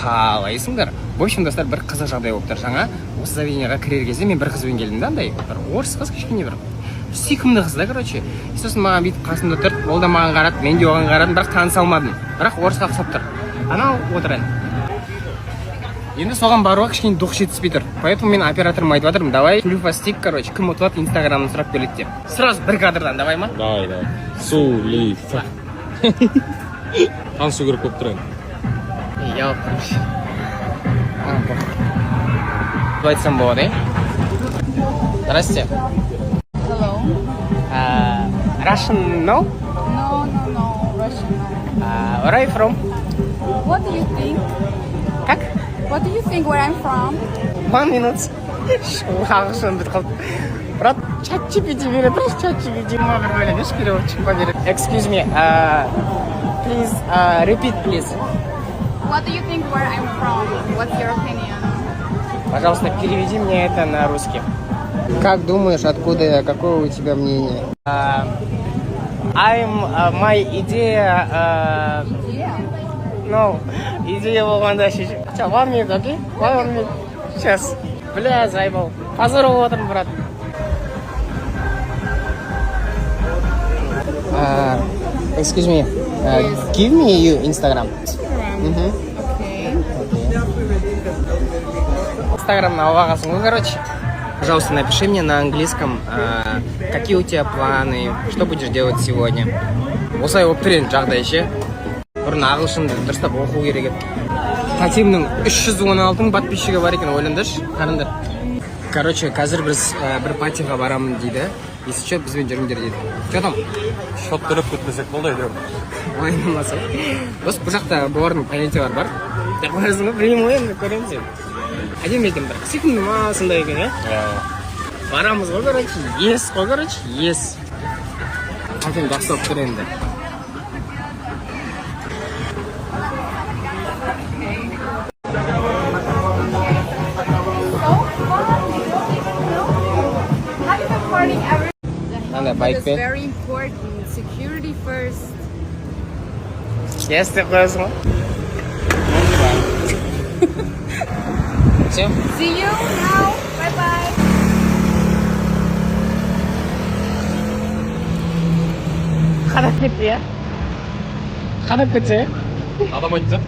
қалайсыңдар? В общем, достар, бір қызық жағдай болып тұр. Жаңа осы заведениеға кірер кезде мен бір қызбен келдім да, андай бір орыс қыз, кішкене бір сүйкімді қыз да, короче. Сосын маған бүйтіп қасымда тұрды, ол да маған қарады, мен де оған қарадым, бірақ таныса алмадым. Бірақ орысқа ұқсап тұр. Анау отырайын. Енді соған баруға кішкене дұқ жетіспей тұр. Поэтому мен операторым айтып жатырмын, давай Сулифастик, короче, кім ұтылады инстаграмын сұрап келеді деп. Сразу бір кадрдан, давай ма? Давай. Сулифа. Танысу керек болып тұр енді. Я короче. Айтсам болады, е? Здрасте. Hello. Russian, no? No, Russian. Where are you from? What do you think? Как? What do you think where I'm from? 1 minute. Ағылшын бітіп қалды. Брат, чат-GPT береді, чат-GPT. Ма бір бөлемеш, переводчик па береді. Excuse me, please, repeat, please. What do you think where I'm from? What's your opinion? Пожалуйста, переведи мне это на русский. Как думаешь, откуда я? Какое у тебя мнение? My идея... Yeah. No, идея болғанда шеше. 1 minute, окей? 1 minute. Сейчас. Бля, заебал. Позор болып отырмын, брат. Excuse me. Give me your Instagram. Okay. Инстаграм алғағасың ғой, короче. Пожалуйста, напиши мне на английском, какие у тебя планы, что будешь делать сегодня. Осылай болып тұр енді жағдай ше. Бұрын ағылшынды дұрыстап оқу керек еді. Татимнің 316 подписчигі бар екен, ойлаңдаршы, қараңдар. Короче, қазір біз бір патиға барамын дейді. Если что, бізбен жүріңдер дейді. Что там? Шот төлеп кетпесек болды айдырым. Ойнамаса. Осы бұл жақта бұлардың понятиялар бар. Деп қойасың ғой, білмеймін ғой енді, көреміз енді. Әдемі екен бір. Сүйкімді ма сондай екен, е? Барамыз ғой, короче. Ес қой, короче. Ес. Әдемі жақсы болып тұр енді. It's very important. Security first. Yes, деп қоясың ғой. Все. See you now. Bye bye. Қадап кетті, е? Қадап кетсе? Адам айтты.